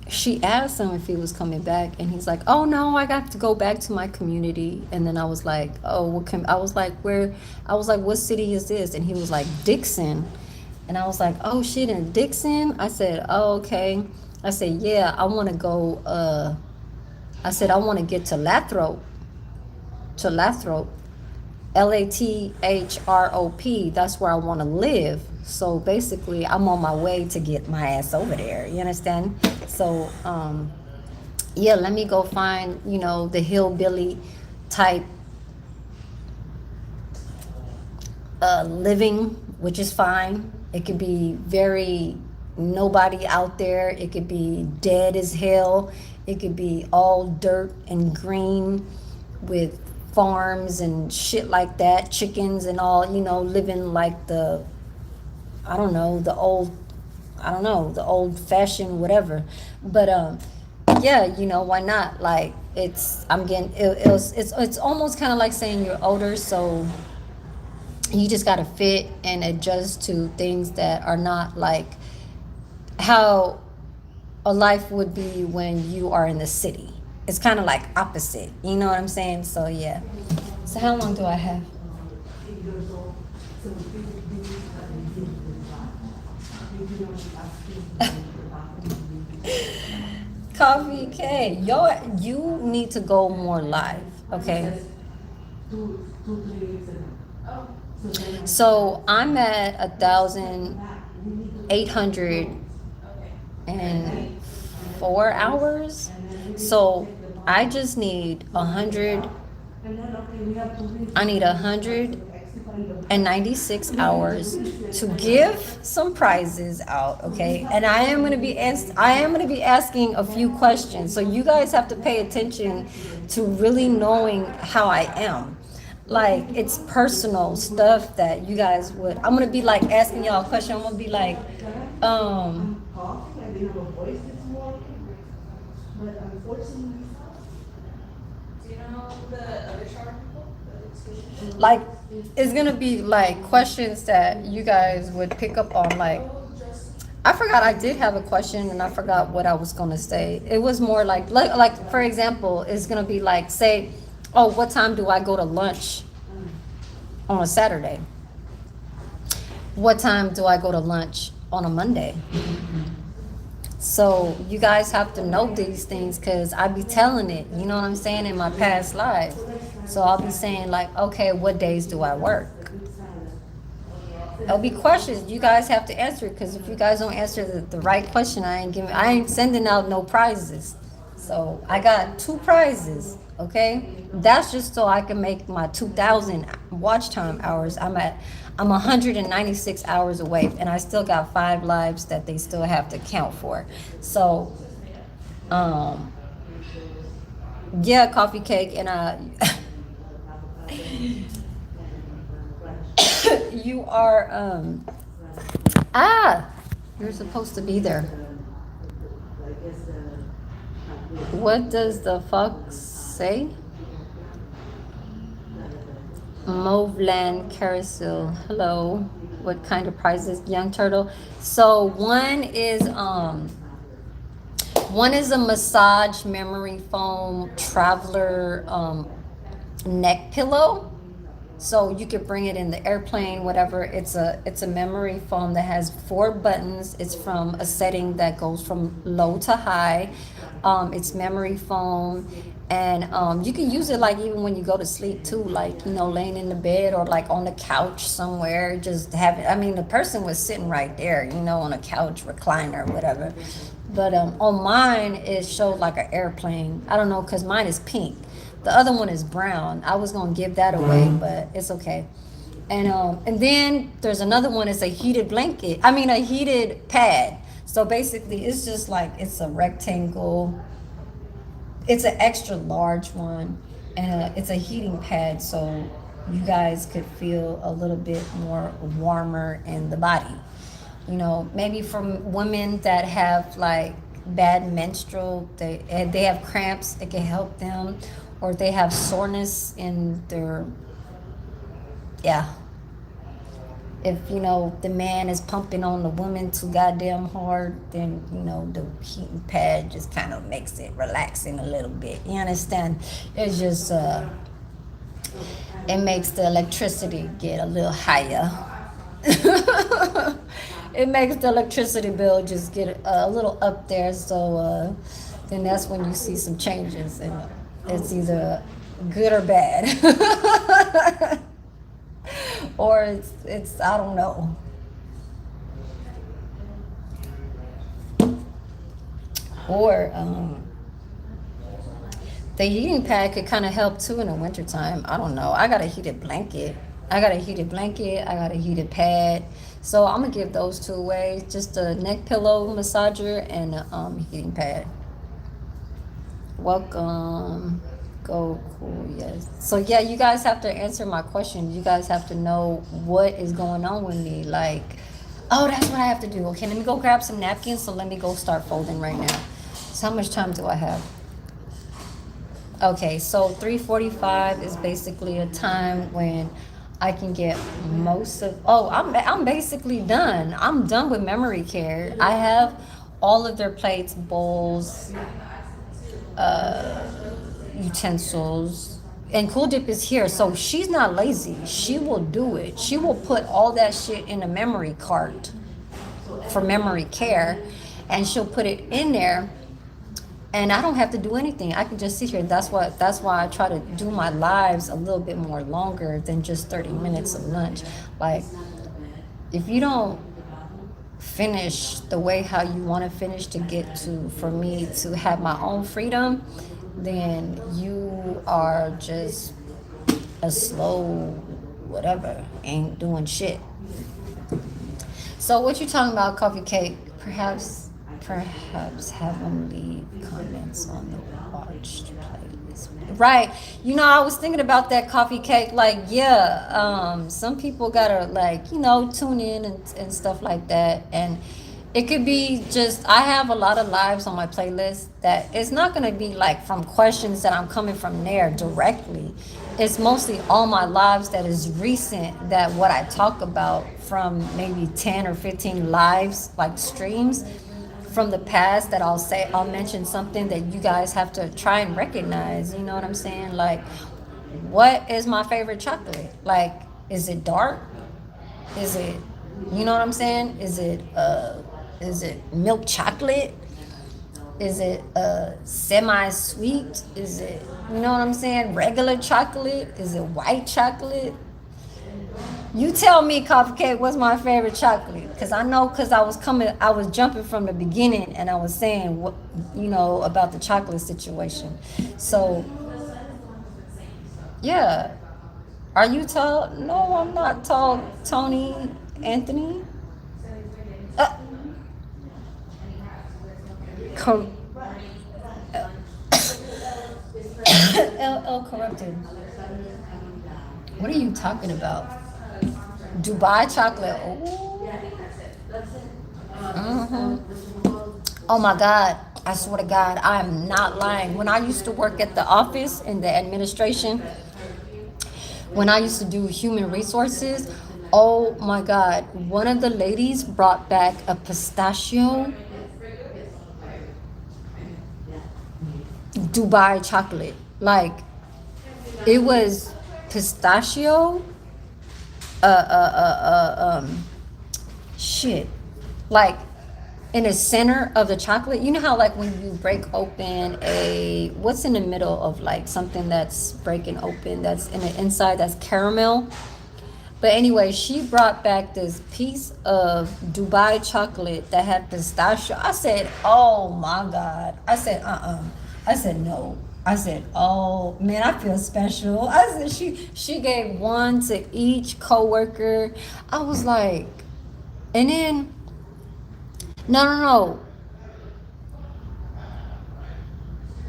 she asked him if he was coming back, and he's like, "Oh no, I got to go back to my community." And then I was like, "Oh, I was like, where?" I was like, "What city is this?" And he was like, "Dixon." And I was like, "Oh shit, in Dixon?" I said, "Oh, okay." I said, "Yeah, I want to go." I said, "I want to get to Lathrop, Lathrop. That's where I want to live." So basically, I'm on my way to get my ass over there. You understand? So, yeah, let me go find, the hillbilly type living, which is fine. It could be very nobody out there. It could be dead as hell. It could be all dirt and green with farms and shit like that, chickens and all, living like the old fashioned whatever. But yeah, why not? Like it's almost kind of like saying you're older, so you just got to fit and adjust to things that are not like how a life would be when you are in the city. It's kind of like opposite, you know what I'm saying? So yeah. So how long do I have? Coffee K, you need to go more live, okay? So I'm at 1,804 hours. So I just need 100. I need 196 hours to give some prizes out, okay? And I am going to be asking a few questions. So you guys have to pay attention to really knowing how I am. Like it's personal stuff that you guys would. I'm going to be like asking y'all a question. I'm going to be like like it's gonna be like questions that you guys would pick up on. Like I forgot I did have a question and I forgot what I was gonna say. It was more like for example, it's gonna be like, say, oh, what time do I go to lunch on a Saturday? What time do I go to lunch on a Monday? So you guys have to know these things because I be telling it, you know what I'm saying, in my past life. So I'll be saying like, okay, what days do I work? There'll be questions you guys have to answer because if you guys don't answer the right question, I ain't sending out no prizes. So I got 2 prizes, okay? That's just so I can make my 2,000 watch time hours. I'm 196 hours away, and I still got 5 lives that they still have to count for. So, um, yeah, coffee cake, and you are ah, you're supposed to be there. What does the fox say? Moveland Carousel. Hello. What kind of prizes, young turtle? So one is a massage memory foam traveler neck pillow. So you could bring it in the airplane, whatever. It's a memory foam that has 4 buttons. It's from a setting that goes from low to high. It's memory foam, and you can use it like even when you go to sleep too, like laying in the bed or like on the couch somewhere. Just have it. I mean, the person was sitting right there, on a couch recliner, whatever. But on mine, it showed like an airplane. I don't know, cause mine is pink. The other one is brown. I was gonna give that away, but it's okay. And then there's another one. It's a heated blanket. I mean, a heated pad. So basically, it's just like it's a rectangle. It's an extra large one, and it's a heating pad, so you guys could feel a little bit more warmer in the body. Maybe from women that have like bad menstrual, they have cramps. It can help them, or they have soreness in their, yeah. If the man is pumping on the woman too goddamn hard, then the heating pad just kind of makes it relaxing a little bit. You understand? It's just it makes the electricity get a little higher. It makes the electricity bill just get a little up there. So then that's when you see some changes, and it's either good or bad. Or it's I don't know. Or the heating pad could kind of help too in the wintertime. I don't know. I got a heated blanket. I got a heated pad. So I'm gonna give those 2 away. Just a neck pillow massager and a heating pad. Welcome. Go cool, yes. So yeah, you guys have to answer my question. You guys have to know what is going on with me. Like, oh, that's what I have to do. Okay, let me go grab some napkins. So let me go start folding right now. So how much time do I have? Okay, so 3:45 is basically a time when I can get most of. Oh, I'm basically done. I'm done with memory care. I have all of their plates, bowls, utensils, and Cool Dip is here, so she's not lazy. She will do it. She will put all that shit in a memory cart for memory care, and she'll put it in there, and I don't have to do anything. I can just sit here. That's why I try to do my lives a little bit more longer than just 30 minutes of lunch. Like, if you don't finish the way how you want to finish to get to, for me to have my own freedom, then you are just a slow whatever, ain't doing shit. So what you talking about, coffee cake? Perhaps have them leave comments on the watched playlist. Right. I was thinking about that, coffee cake. Like, yeah, some people gotta like, tune in and stuff like that. And it could be just, I have a lot of lives on my playlist that it's not going to be like from questions that I'm coming from there directly. It's mostly all my lives that is recent, that what I talk about from maybe 10 or 15 lives, like streams from the past, that I'll mention something that you guys have to try and recognize. You know what I'm saying? Like, what is my favorite chocolate? Like, is it dark? Is it, you know what I'm saying? Is it milk chocolate? Is it semi-sweet? Is it, you know what I'm saying, regular chocolate? Is it white chocolate? You tell me, Coffee Cake, what's my favorite chocolate? Because I know, because I was jumping from the beginning and I was saying, what, about the chocolate situation. So, yeah. Are you tall? No, I'm not tall, Tony Anthony. Uh, cor- LL corrupted. What are you talking about? Dubai chocolate. Oh. Oh my God. I swear to God, I am not lying. When I used to work at the office in the administration, when I used to do human resources, oh my God, one of the ladies brought back a pistachio Dubai chocolate. Like, it was pistachio, shit. Like, in the center of the chocolate, you know how, like, when you break open what's in the middle of, like, something that's breaking open, that's in the inside, that's caramel. But anyway, she brought back this piece of Dubai chocolate that had pistachio. I said, oh my God. I said, I said, no. I said, oh man, I feel special. I said, she gave one to each coworker. I was like, and then, no.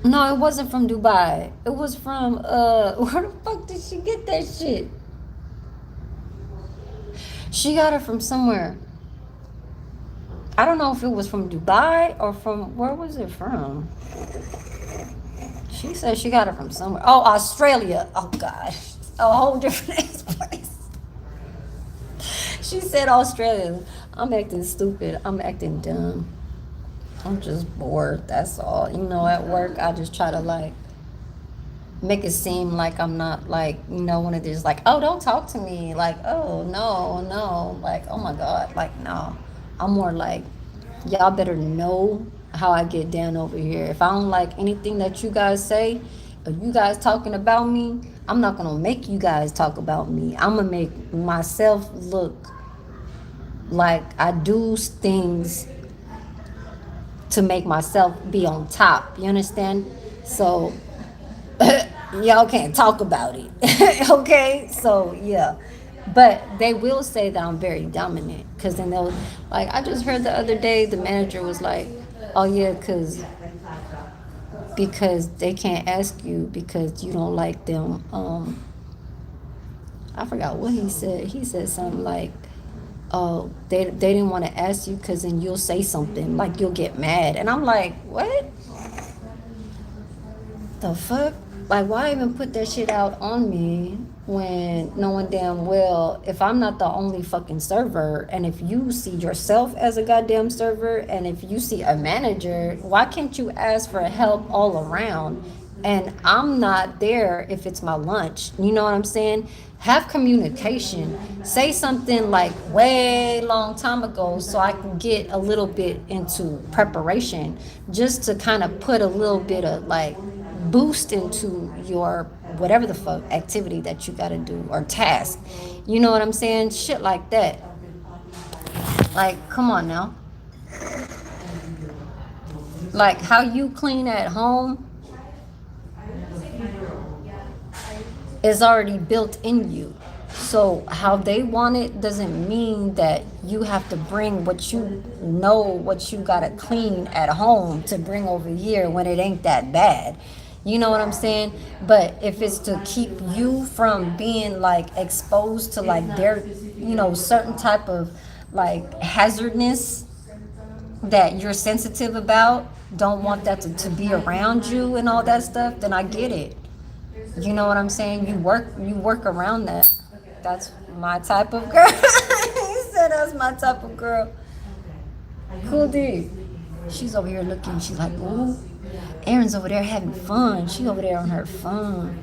No, it wasn't from Dubai. It was from, where the fuck did she get that shit? She got it from somewhere. I don't know if it was from Dubai or from, where was it from? She said she got it from somewhere. Oh, Australia. Oh, God. A whole different place. She said Australia. I'm acting stupid. I'm acting dumb. I'm just bored. That's all. At work, I just try to, like, make it seem like I'm not, like, one of these, like, oh, don't talk to me. Like, oh, no. Like, oh, my God. Like, no. I'm more like, y'all better know how I get down over here. If I don't like anything that you guys say, or you guys talking about me, I'm not going to make you guys talk about me. I'm going to make myself look like I do things to make myself be on top. You understand? So y'all can't talk about it. Okay? So, yeah. But they will say that I'm very dominant. Because then they'll, like, I just heard the other day, the manager was like, oh, yeah, because they can't ask you because you don't like them. I forgot what he said. He said something like, oh, they didn't want to ask you because then you'll say something, like you'll get mad. And I'm like, what? The fuck? Like, why even put that shit out on me when knowing damn well if I'm not the only fucking server, and if you see yourself as a goddamn server, and if you see a manager, why can't you ask for help all around? And I'm not there if it's my lunch. You know what I'm saying? Have communication. Say something like way long time ago so I can get a little bit into preparation, just to kind of put a little bit of, like, boost into your whatever the fuck activity that you gotta do, or task. You know what I'm saying? Shit like that. Like, come on now. Like, how you clean at home is already built in you. So how they want it doesn't mean that you have to bring what you gotta clean at home to bring over here when it ain't that bad. You know what I'm saying? But if it's to keep you from being, like, exposed to, like, their, certain type of, like, hazardness that you're sensitive about, don't want that to be around you and all that stuff, then I get it. You know what I'm saying? You work around that. That's my type of girl. He said that's my type of girl. Cool dude. She's over here looking. She's like, ooh, Erin's over there having fun. She over there on her phone.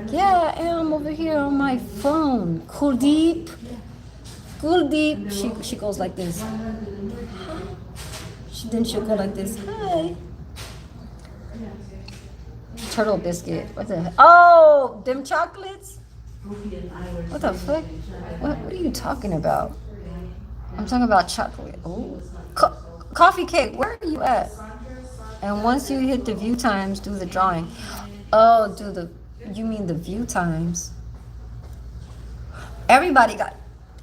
Yeah, I am over here on my phone. Cool deep. She goes like this. Then she'll go like this. Hi. Turtle biscuit. What the heck? Oh, them chocolates? Ruby and I were. What the fuck? What are you talking about? I'm talking about chocolate. Oh, coffee cake. Where are you at? And once you hit the view times, do the drawing. Oh, you mean the view times? Everybody got,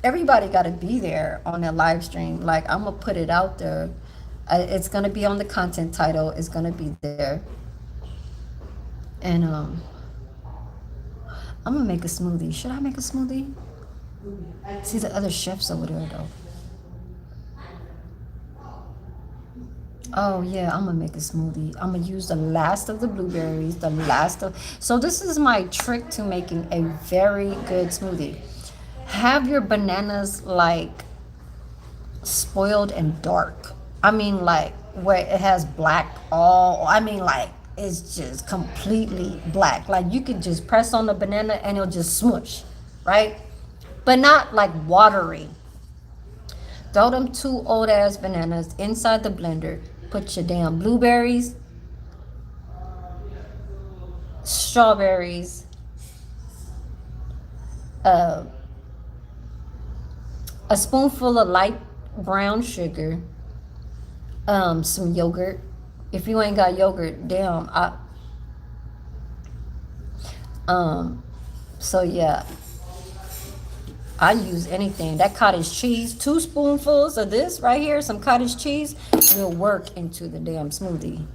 everybody got to be there on that live stream. Like, I'm gonna put it out there. It's gonna be on the content title. It's gonna be there. And I'm gonna make a smoothie. Should I make a smoothie? See the other chefs over there though. Oh yeah, I'm gonna make a smoothie. I'm gonna use the last of the blueberries, so this is my trick to making a very good smoothie. Have your bananas like spoiled and dark. I mean like where it has black like it's just completely black. Like you could just press on the banana and it'll just smush, right? But not like watery. Throw them 2 old ass bananas inside the blender. Put your damn blueberries, strawberries, a spoonful of light brown sugar, some yogurt. If you ain't got yogurt, damn. So yeah, I use anything. That cottage cheese, 2 spoonfuls of this right here, some cottage cheese, will work into the damn smoothie.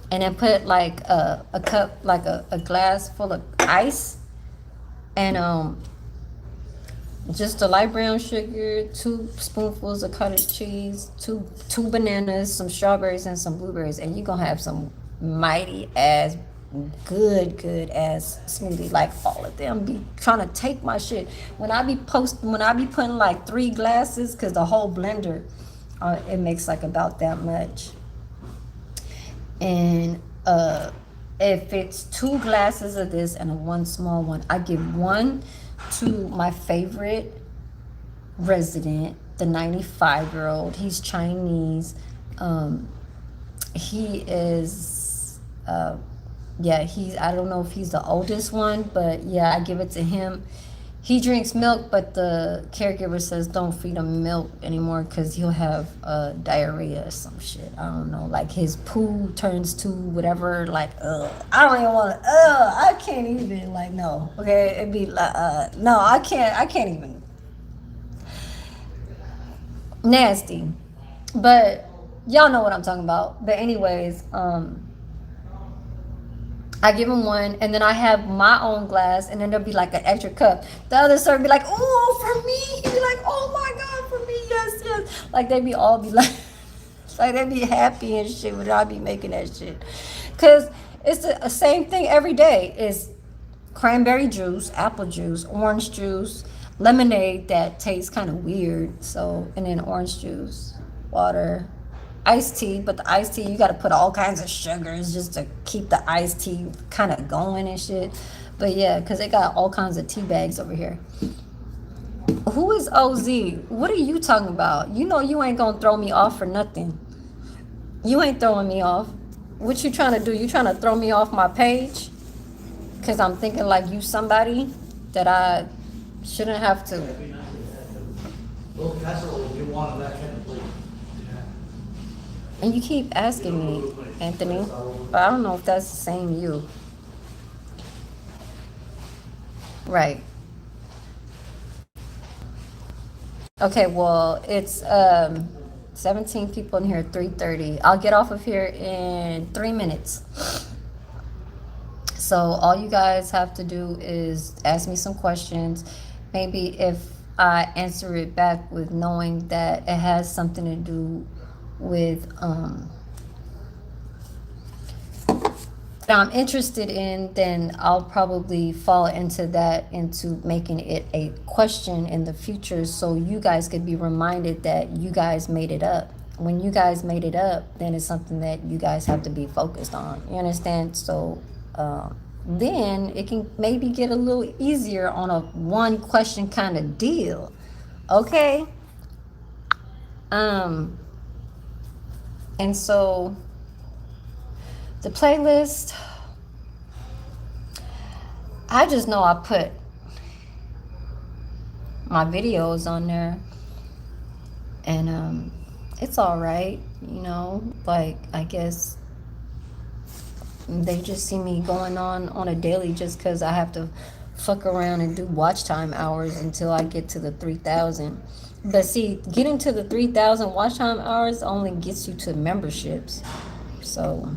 And then put like a cup, like a glass full of ice, and just a light brown sugar, 2 spoonfuls of cottage cheese, two bananas, some strawberries, and some blueberries, and you're gonna have some mighty ass good ass smoothie. Like all of them be trying to take my shit when I be putting like 3 glasses, because the whole blender it makes like about that much. And if it's 2 glasses of this and 1 small one, I give 1 to my favorite resident, the 95-year-old. He's Chinese. He is I don't know if he's the oldest one, but yeah, I give it to him. He drinks milk, but the caregiver says don't feed him milk anymore because he'll have diarrhea or some shit. I don't know, like his poo turns to whatever, like I don't even want to, I can't even, like, no, okay, it'd be like, no, I can't even. Nasty. But y'all know what I'm talking about. But anyways, I give him 1, and then I have my own glass, and then there'll be like an extra cup. The other server be like, "Oh, for me." He'd be like, "Oh my God, for me, yes." Like they be all be like, like they be happy and shit when I be making that shit, cause it's the same thing every day. It's cranberry juice, apple juice, orange juice, lemonade that tastes kind of weird. So, and then orange juice, water, iced tea, but the iced tea you got to put all kinds of sugars just to keep the iced tea kind of going and shit. But yeah, because they got all kinds of tea bags over here. Who is OZ? What are you talking about? You know you ain't gonna throw me off for nothing. You ain't throwing me off. What you trying to do? You trying to throw me off my page? Because I'm thinking like you somebody that I shouldn't have to. Well, casserole, you wanted that kind of plate. And you keep asking me, Anthony, but I don't know if that's the same you. Right. Okay, well, it's 17 people in here, 3:30. I'll get off of here in 3 minutes. So all you guys have to do is ask me some questions. Maybe if I answer it back with knowing that it has something to do with that I'm interested in, then I'll probably fall into making it a question in the future, so you guys could be reminded that you guys made it up. When you guys made it up, then it's something that you guys have to be focused on. You understand? So then it can maybe get a little easier on a 1 question kind of deal. Okay? And so The playlist, I just know I put my videos on there, and it's all right, you know. Like, I guess they just see me going on a daily just because I have to fuck around and do watch time hours until I get to the 3,000. But see, getting to the 3,000 watch time hours only gets you to memberships. So,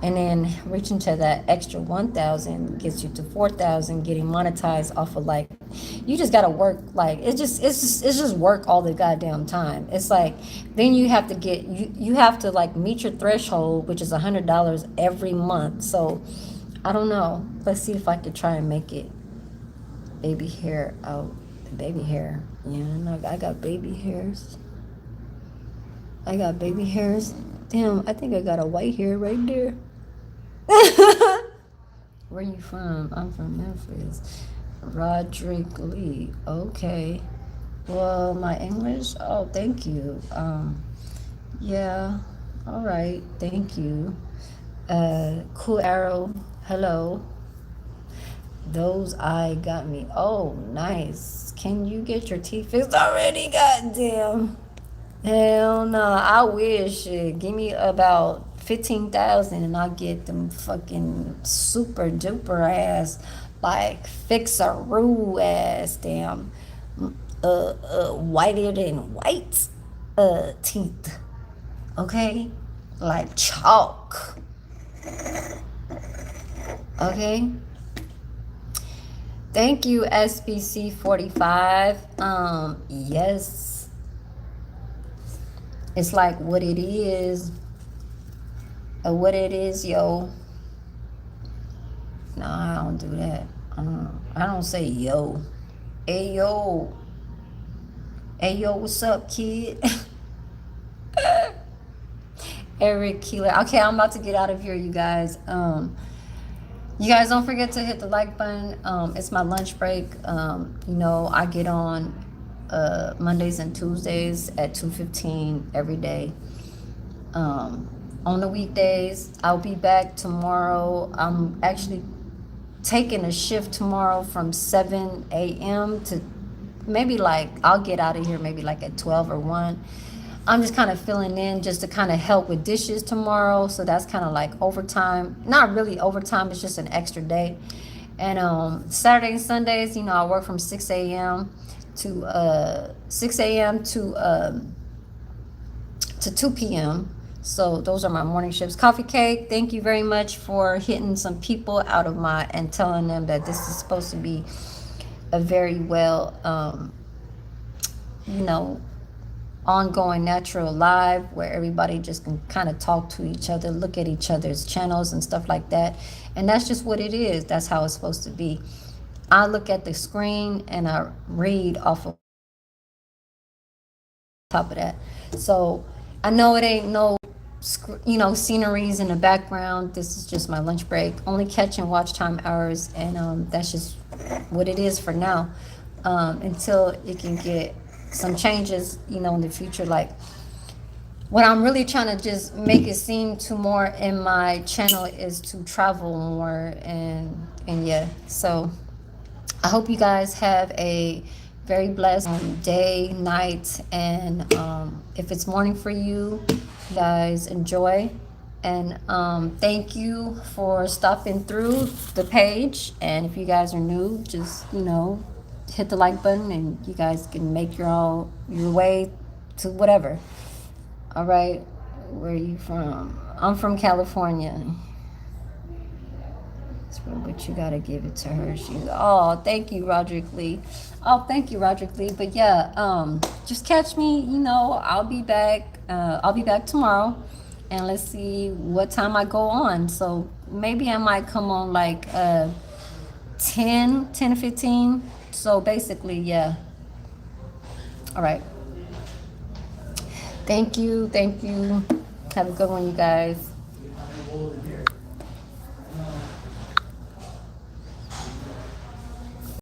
and then reaching to that extra 1,000 gets you to 4,000, getting monetized off of, like, you just gotta work. Like, it's just work all the goddamn time. It's like, then you have to get, you have to, like, meet your threshold, which is $100 every month. So I don't know, let's see if I could try and make it. Baby hair out. Baby hair, yeah, no, I got baby hairs. Damn, I think I got a white hair right there. Where you from? I'm from Memphis. Roderick Lee. Okay. Well, my English. Oh, thank you. Yeah. All right. Thank you. Cool Arrow. Hello. Those eye got me. Oh, nice. Can you get your teeth fixed already? Goddamn. Hell no. I wish. Give me about 15,000 and I'll get them fucking super duper ass, like, fixaroo ass, damn, whiter than white, teeth. Okay? Like chalk. Okay? Thank you, SBC 45. Yes. It's like what it is. What it is, yo. No, I don't do that. I don't say yo. Hey, yo. Hey, yo, what's up, kid? Eric Keeler. Okay, I'm about to get out of here, you guys. You guys don't forget to hit the like button. It's my lunch break. You know, I get on Mondays and Tuesdays at 2:15 every day. On the weekdays, I'll be back tomorrow. I'm actually taking a shift tomorrow from 7 a.m. to maybe, like, I'll get out of here maybe like at 12 or 1. I'm just kind of filling in just to kind of help with dishes tomorrow. So that's kind of like overtime. Not really overtime, it's just an extra day. And Saturday and Sundays, you know, I work from 6 a.m. to 2 p.m. So those are my morning shifts. Coffee Cake, thank you very much for hitting some people out of my, and telling them that this is supposed to be a very well, you know, ongoing natural live where everybody just can kind of talk to each other, look at each other's channels and stuff like that. And that's just what it is. That's how it's supposed to be. I look at the screen and I read off of top of that. So I know it ain't no, you know, sceneries in the background. This is just my lunch break, only catching watch time hours, and that's just what it is for now, until it can get some changes, you know, in the future. Like, what I'm really trying to just make it seem to more in my channel is to travel more, and yeah. So I hope you guys have a very blessed day, night, and if it's morning for you guys, enjoy. And thank you for stopping through the page. And if you guys are new, just, you know, hit the like button and you guys can make your way to whatever. All right, where are you from? I'm from California. But you gotta give it to her. She's, oh, thank you, Roderick Lee. Oh, thank you, Roderick Lee. But yeah, just catch me. You know, I'll be back. I'll be back tomorrow, and let's see what time I go on. So maybe I might come on like 10 to 15. So basically, yeah. All right. Thank you. Have a good one, you guys.